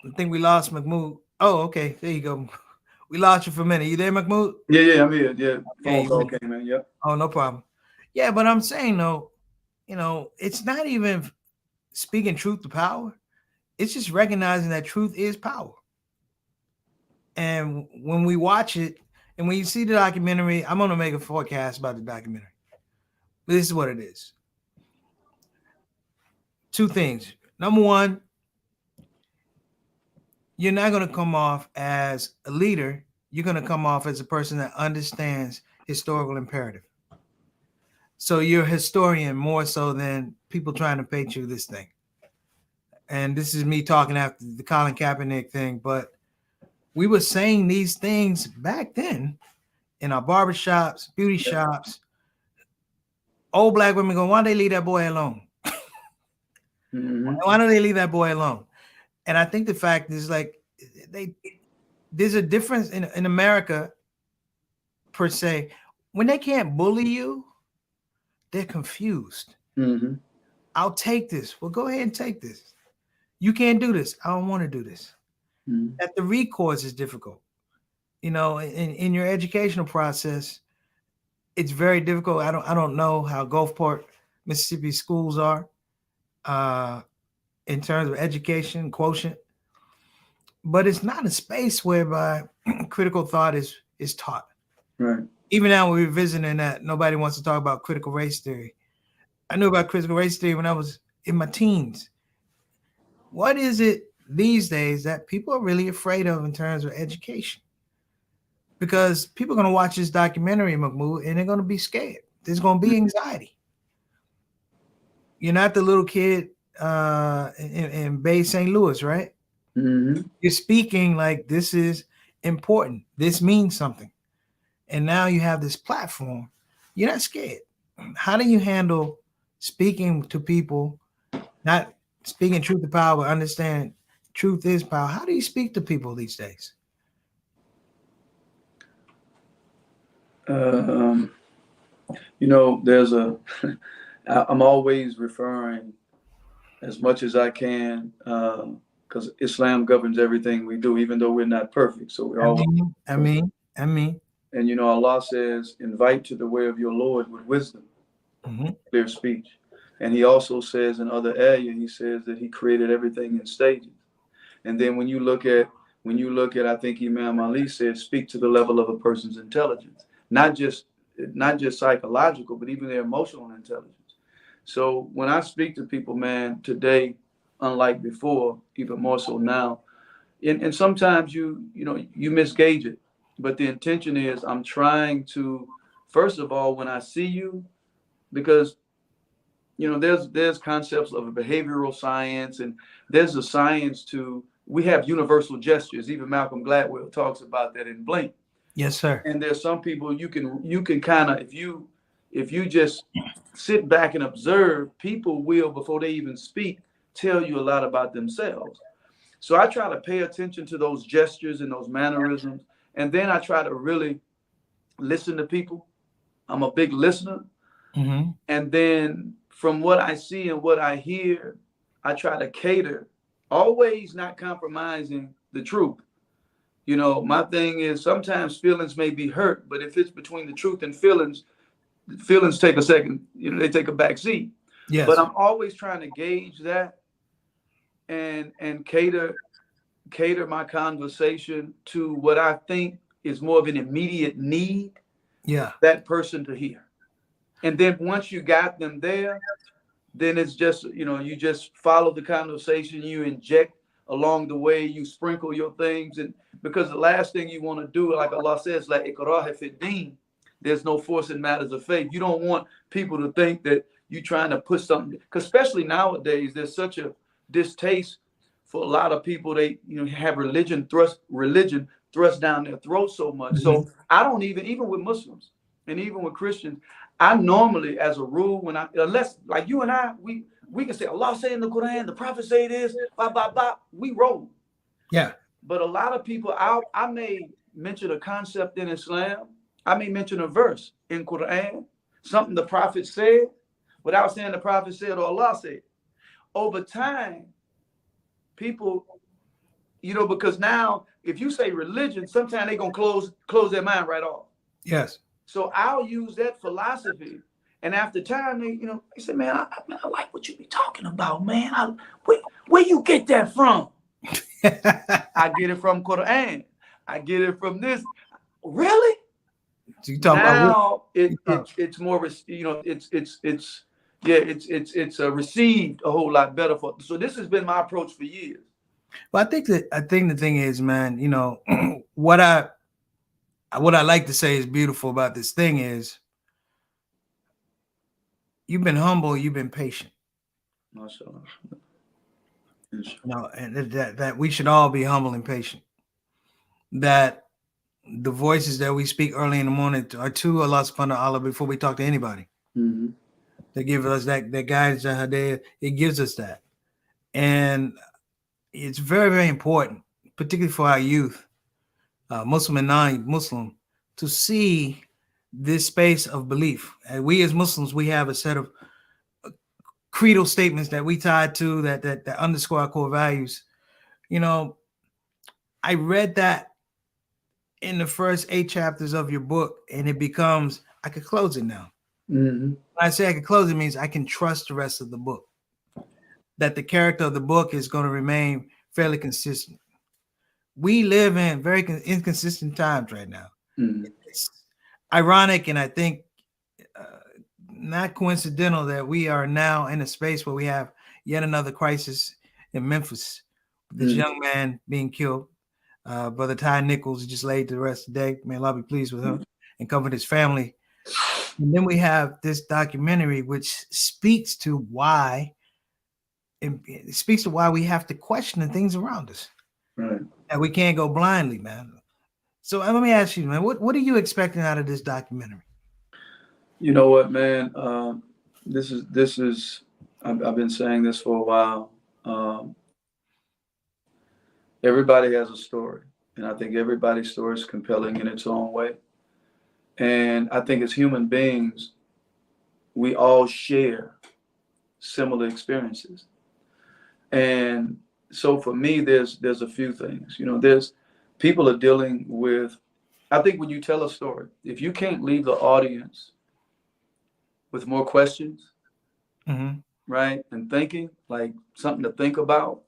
I think we lost Mahmoud. Oh, okay. There you go. We lost you for a minute. You there, Mahmoud? Yeah, I'm here. Yeah, phone Okay, call came in. Yep. Oh, no problem. Yeah, but I'm saying though, it's not even speaking truth to power. It's just recognizing that truth is power. And when we watch it, and when you see the documentary, I'm going to make a forecast about the documentary. But this is what it is. Two things. Number one, you're not going to come off as a leader. You're going to come off as a person that understands historical imperative. So you're a historian more so than people trying to paint you this thing. And this is me talking after the Colin Kaepernick thing, but we were saying these things back then in our barbershops, beauty shops. Old black women go, why don't they leave that boy alone? Why don't they leave that boy alone? And I think the fact is like there's a difference in America per se. When they can't bully you, they're confused. I'll take this. Well, go ahead and take this. You can't do this. I don't want to do this. That the recourse is difficult. In your educational process, it's very difficult. I don't know how Gulfport, Mississippi schools are in terms of education quotient, but it's not a space whereby critical thought is taught. Right. Even now when we're visiting that, nobody wants to talk about critical race theory. I knew about critical race theory when I was in my teens. What is it these days that people are really afraid of in terms of education? Because people are going to watch this documentary, Mahmoud, and they're going to be scared. There's going to be anxiety. You're not the little kid in Bay St. Louis, right? You're speaking like this is important. This means something. And now you have this platform. You're not scared. How do you handle speaking to people, not speaking truth to power, understand truth is power? How do you speak to people these days? There's I'm always referring as much as I can because Islam governs everything we do, even though we're not perfect. So we're always. I mean. And Allah says, invite to the way of your Lord with wisdom, clear speech. And he also says in other areas, he says that he created everything in stages. And then when you look at, I think Imam Ali says, speak to the level of a person's intelligence, not just psychological, but even their emotional intelligence. So when I speak to people, man, today, unlike before, even more so now, and sometimes you misgauge it. But the intention is I'm trying to, first of all, when I see you, because, there's concepts of behavioral science and there's a science we have universal gestures. Even Malcolm Gladwell talks about that in Blink. Yes, sir. And there's some people you can kind of, if you just sit back and observe, people will, before they even speak, tell you a lot about themselves. So I try to pay attention to those gestures and those mannerisms. And then I try to really listen to people. I'm a big listener. And then from what I see and what I hear, I try to cater, always not compromising the truth. My thing is sometimes feelings may be hurt, but if it's between the truth and feelings, feelings take a second, they take a back seat. Yes. But I'm always trying to gauge that and cater my conversation to what I think is more of an immediate need. Yeah. That person to hear. And then once you got them there, then it's just, you just follow the conversation, you inject along the way, you sprinkle your things. And because the last thing you want to do, like Allah says, like ikrah fi din, there's no force in matters of faith. You don't want people to think that you're trying to put something, because especially nowadays, there's such a distaste for a lot of people. They, have religion thrust down their throat so much. So I don't even with Muslims and even with Christians, I normally, as a rule, unless like you and I, we can say Allah say in the Quran, the Prophet say this, blah blah blah, we roll. Yeah. But a lot of people, I may mention a concept in Islam, I may mention a verse in Quran, something the Prophet said, without saying the Prophet said or Allah said. Over time, people, because now if you say religion, sometimes they're gonna close their mind right off. Yes. So I'll use that philosophy, and after time, they say, "Man, I like what you be talking about, man. Where you get that from?" I get it from Quran. I get it from this. Really? So you talking now about it's more, it's received a whole lot better for. So this has been my approach for years. Well, I think the thing is, man, what I like to say is beautiful about this thing is you've been humble, you've been patient. MashaAllah. And that we should all be humble and patient. That the voices that we speak early in the morning are to Allah subhanahu wa ta'ala before we talk to anybody. Mm-hmm. They give us that guidance, it gives us that. And it's very, very important, particularly for our youth, Muslim and non-Muslim, to see this space of belief. And we as Muslims, we have a set of creedal statements that we tied to that underscore our core values. I read that in the first 8 chapters of your book, and it becomes, I could close it now. Mm-hmm. When I say I can close it, means I can trust the rest of the book, that the character of the book is going to remain fairly consistent. We live in very inconsistent times right now. Mm-hmm. It's ironic, and I think not coincidental that we are now in a space where we have yet another crisis in Memphis. This young man being killed. Brother Ty Nichols just laid to rest today. May Allah be pleased with him and comfort his family. And then we have this documentary which speaks to why we have to question the things around us. Right. And we can't go blindly, man. So let me ask you, man, what are you expecting out of this documentary? You know what, man? This is. I've been saying this for a while. Everybody has a story, and I think everybody's story is compelling in its own way. And I think as human beings, we all share similar experiences. And so for me, there's a few things. There's people are dealing with. I think when you tell a story, if you can't leave the audience with more questions, right, and thinking, like something to think about,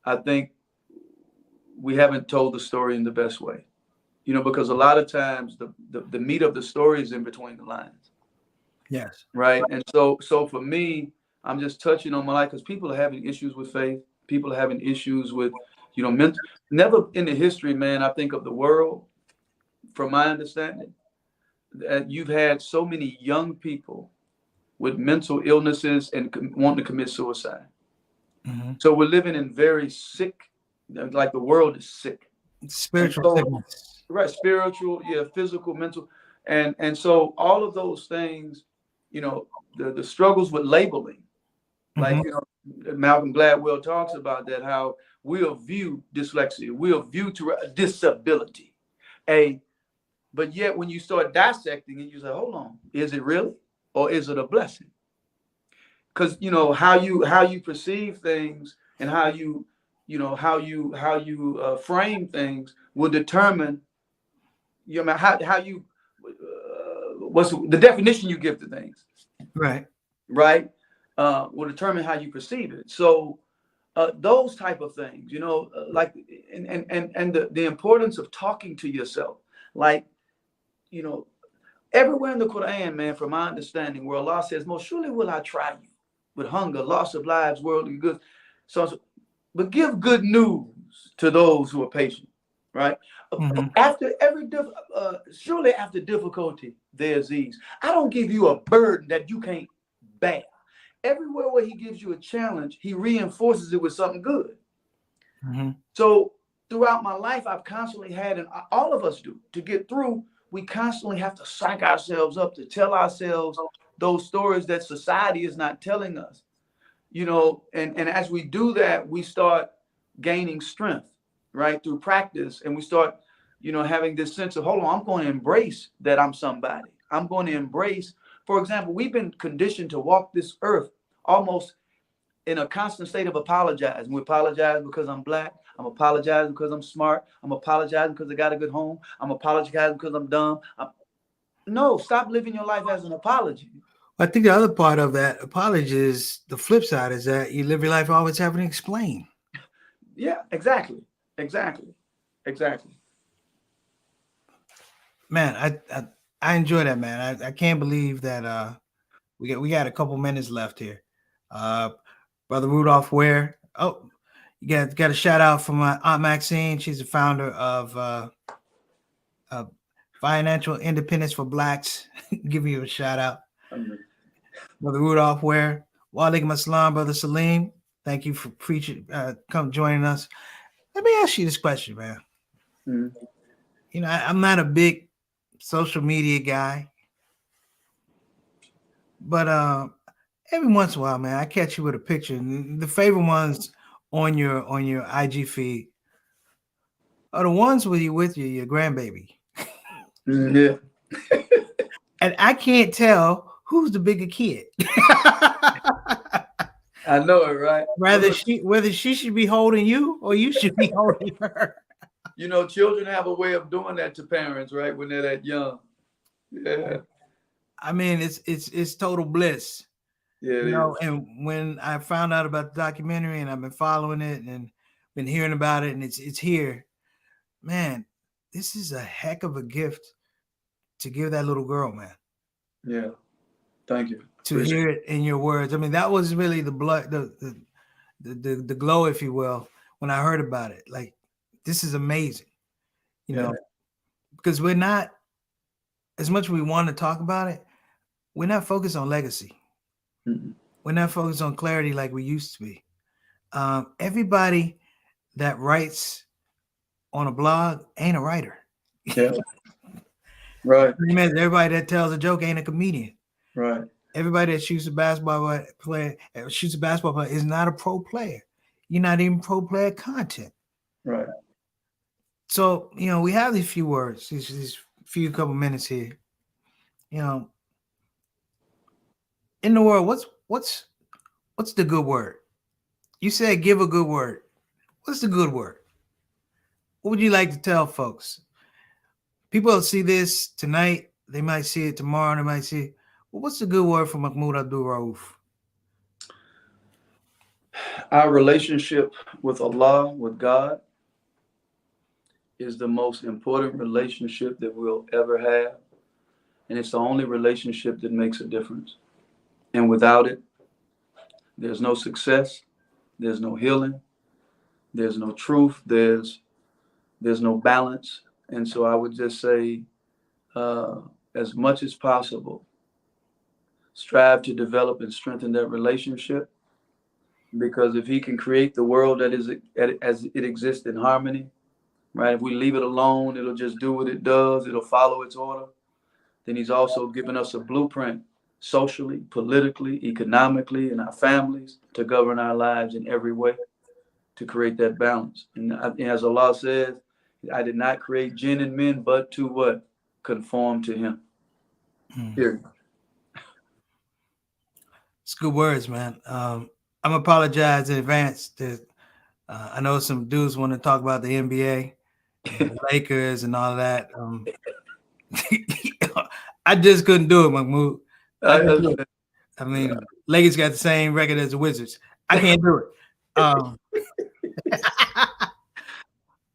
I think we haven't told the story in the best way, because a lot of times the meat of the story is in between the lines. Yes. Right. And so for me, I'm just touching on my life because people are having issues with faith. People are having issues with, mental. Never in the history, man, I think of the world, from my understanding, that you've had so many young people with mental illnesses and wanting to commit suicide. Mm-hmm. So we're living in very sick, like the world is sick. Spiritual sickness. Right, spiritual, physical, mental. And so all of those things, the struggles with labeling, like, Malcolm Gladwell talks about that, how we'll view dyslexia, we'll view disability, but yet when you start dissecting it, you say, hold on, is it really, or is it a blessing? Because how you perceive things and how you frame things will determine how you what's the definition you give to things, Right. right? Will determine how you perceive it. So those type of things, like, and the importance of talking to yourself, like, everywhere in the Quran, man, from my understanding, where Allah says, most surely will I try you with hunger, loss of lives, worldly goods. So, but give good news to those who are patient, right? Mhm. After surely after difficulty, there's ease. I don't give you a burden that you can't bear. Everywhere where he gives you a challenge, he reinforces it with something good. Mhm. So throughout my life, I've constantly had, and all of us do, to get through, we constantly have to psych ourselves up to tell ourselves those stories that society is not telling us, and as we do that, we start gaining strength, right, through practice. And we start, having this sense of, hold on, I'm going to embrace that I'm somebody. I'm going to embrace, for example, we've been conditioned to walk this earth almost in a constant state of apologizing. We apologize because I'm black. I'm apologizing because I'm smart. I'm apologizing because I got a good home. I'm apologizing because I'm dumb. No, stop living your life as an apology. I think the other part of that apology is the flip side is that you live your life always having to explain. Yeah, exactly. Man, I enjoy that, man. I can't believe that we got a couple minutes left here. Brother Rudolph Ware. Oh, you got a shout out from my Aunt Maxine. She's the founder of Financial Independence for Blacks. Give you a shout out. Brother Rudolph Ware. Wa alaikum assalam, Brother Salim. Thank you for preaching, come joining us. Let me ask you this question, man. Mm-hmm. I'm not a big social media guy, but every once in a while, man, I catch you with a picture. And the favorite ones on your IG feed are the ones with your grandbaby. Yeah. And I can't tell who's the bigger kid. I know it, right? Whether she should be holding you or you should be holding her. Children have a way of doing that to parents, right? When they're that young. Yeah. I mean, it's total bliss. Yeah. And when I found out about the documentary and I've been following it and been hearing about it and it's here, man, this is a heck of a gift to give that little girl, man. Yeah. Thank you. To hear it in your words. I mean, that was really the blood, the glow, if you will, when I heard about it. Like, this is amazing, because we're not, as much as we want to talk about it, we're not focused on legacy. Mm-hmm. We're not focused on clarity like we used to be. Everybody that writes on a blog ain't a writer. Yeah. Right. Everybody that tells a joke ain't a comedian. Right. Everybody that shoots a basketball player is not a pro player. You're not even pro player content. Right. So, we have these few words, these few couple minutes here. In the world, what's the good word? You said give a good word. What's the good word? What would you like to tell folks? People see this tonight. They might see it tomorrow. They might see it. Well, what's the good word for Mahmoud Abdul-Rauf? Our relationship with Allah, with God, is the most important relationship that we'll ever have. And it's the only relationship that makes a difference. And without it, there's no success, there's no healing, there's no truth, there's no balance. And so I would just say, as much as possible, strive to develop and strengthen that relationship, because if he can create the world that is as it exists in harmony, right? If we leave it alone, it'll just do what it does. It'll follow its order. Then he's also given us a blueprint socially, politically, economically, in our families to govern our lives in every way to create that balance. And as Allah says, I did not create jinn and men, but to what? Conform to him. Period. It's good words, man. I'm apologize in advance that I know some dudes want to talk about the NBA and the Lakers and all that. I just couldn't do it, Mahmoud. I- I mean, Lakers got the same record as the Wizards. I can't do it.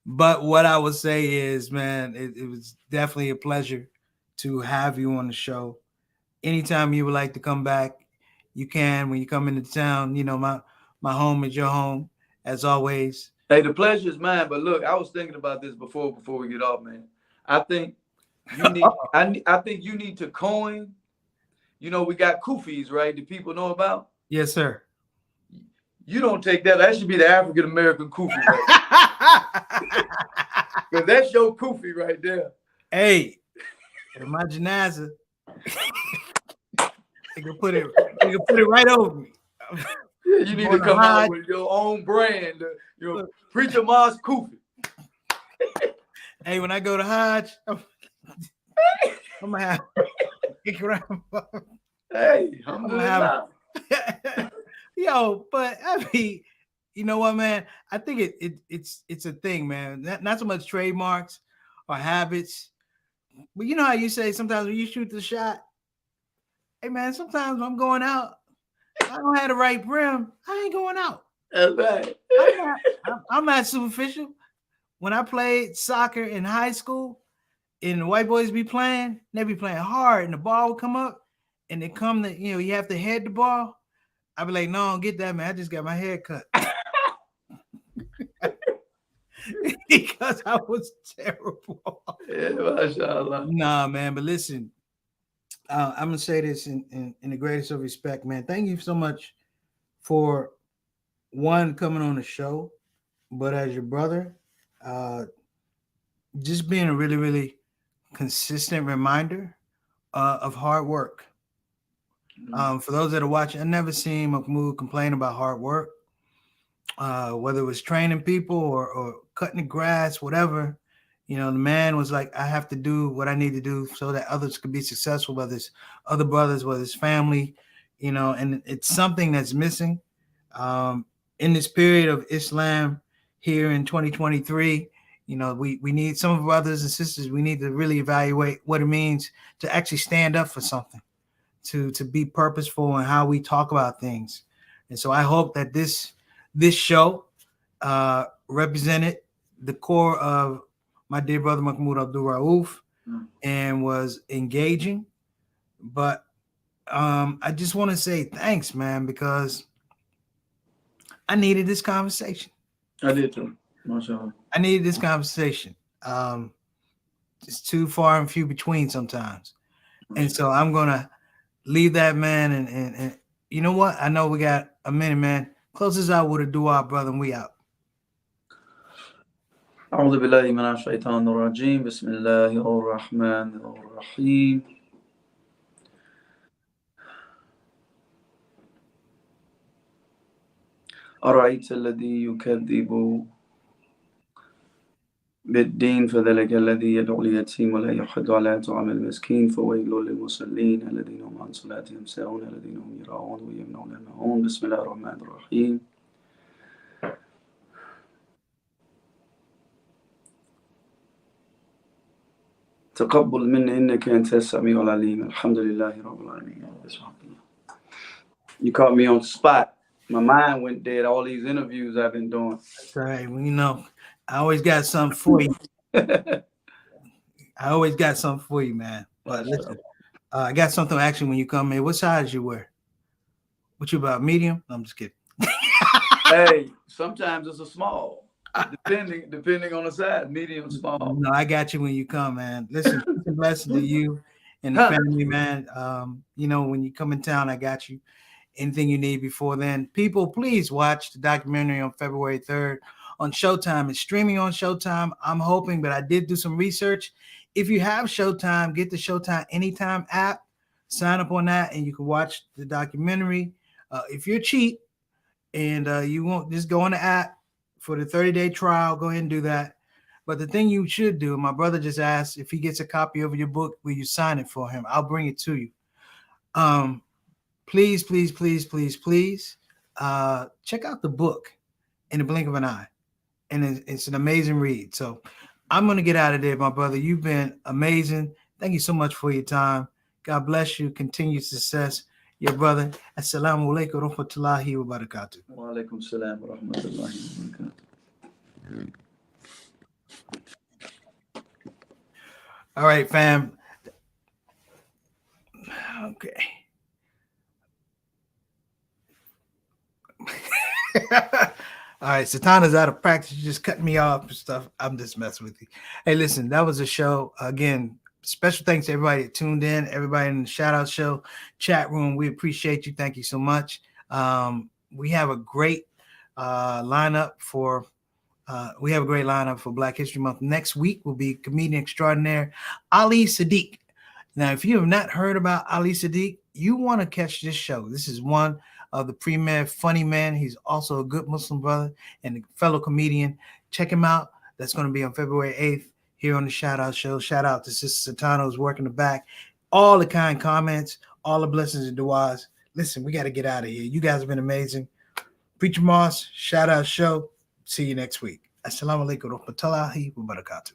But what I would say is, man, it was definitely a pleasure to have you on the show. Anytime you would like to come back, you can. When you come into town, you know, my home is your home, as always. Hey, the pleasure is mine. But look, I was thinking about this before we get off, man. I think you need I think you need to coin. You know, we got kufis, right? Do people know about? Yes, sir. You don't take that. That should be the African American kufi, right? Because that's your kufi right there. Hey, in my janaza, they can put it right over me. Yeah, you need to come out with your own brand, your Preacher Mars kufi. Hey, when I go to Hajj, I'm gonna have Hey, I'm gonna have yo, but I mean, you know what, man? I think it's a thing, man. Not so much trademarks or habits, but you know how you say sometimes when you shoot the shot, hey man, sometimes when I'm going out, I don't have the right brim, I ain't going out. That's right. I'm not superficial. When I played soccer in high school, and the white boys be playing, they be playing hard, and the ball will come up, and they come to, you know, you have to head the ball. I be like, no, don't get that, man. I just got my hair cut. Because I was terrible. Yeah, mashallah. Nah, man, but listen, I'm gonna say this in the greatest of respect, man. Thank you so much for one coming on the show, but as your brother, just being a really, really consistent reminder of hard work. For those that are watching, I never seen Mahmoud complain about hard work, whether it was training people or cutting the grass, whatever. You know, the man was like, I have to do what I need to do so that others could be successful, whether it's other brothers, whether it's family, you know, and it's something that's missing in this period of Islam here in 2023. You know, we need some of our brothers and sisters, we need to really evaluate what it means to actually stand up for something, to be purposeful in how we talk about things. And so I hope that this show represented the core of my dear brother Mahmoud Abdul-Rauf and was engaging. But I just want to say thanks, man, because I needed this conversation. I did too. Mashallah. I needed this conversation. It's too far and few between sometimes. And so I'm gonna leave that, man, and you know what? I know we got a minute, man. Close us out with a dua, brother, and we out. أعوذ بالله من الشيطان الرجيم بسم الله الرحمن الرحيم أرأيت الذي يكذب بالدين فذلك الذي يدعو اليتيم ولا يحض على طعام المسكين فويل للمصلين الذين هم عن صلاتهم ساهون الذين هم يراءون ويمنعون الماعون بسم الله الرحمن الرحيم تقبل مني إنك أنت السميع العليم الحمد لله رب العالمين. You caught me on the spot. My mind went dead. All these interviews I've been doing. That's right. Well, you know, I always got something for you. I always got something for you, man. But listen, I got something actually when you come in. What size you wear? What you about? Medium? I'm just kidding. Hey, sometimes it's a small. Depending on the size, medium, small. No, I got you when you come, man. Listen, peace and blessings to you and the family, man. You know, when you come in town, I got you. Anything you need before then. People, please watch the documentary on February 3rd on Showtime. It's streaming on Showtime. I'm hoping, but I did do some research. If you have Showtime, get the Showtime Anytime app, sign up on that, and you can watch the documentary. If you're cheap and you won't, just go on the app for the 30-day trial, go ahead and do that. But the thing you should do, my brother just asked if he gets a copy of your book, will you sign it for him? I'll bring it to you. Please, please, please, please, please check out the book in the blink of an eye. And it's an amazing read. So I'm going to get out of there, my brother. You've been amazing. Thank you so much for your time. God bless you. Continued success. Your brother. Assalamu alaikum wa rahmatullahi wa barakatuh. Wa alaikum salam wa rahmatullahi wa barakatuh. All right, fam. Okay. All right, Satana's out of practice. You just cut me off and stuff. I'm just messing with you. Hey, listen, that was a show. Again, special thanks to everybody that tuned in, everybody in the shout out show chat room. We appreciate you. Thank you so much. We have a great lineup for Black History Month. Next week will be comedian extraordinaire Ali Sadiq. Now, if you have not heard about Ali Sadiq, you want to catch this show. This is one of the premier funny men. He's also a good Muslim brother and a fellow comedian. Check him out. That's going to be on February 8th here on the Shout Out Show. Shout out to Sister Satana who's working the back. All the kind comments, all the blessings and du'as. Listen, we got to get out of here. You guys have been amazing. Preacher Moss, Shout Out Show. See you next week. Assalamu alaikum wa rahmatullahi wa barakatuh.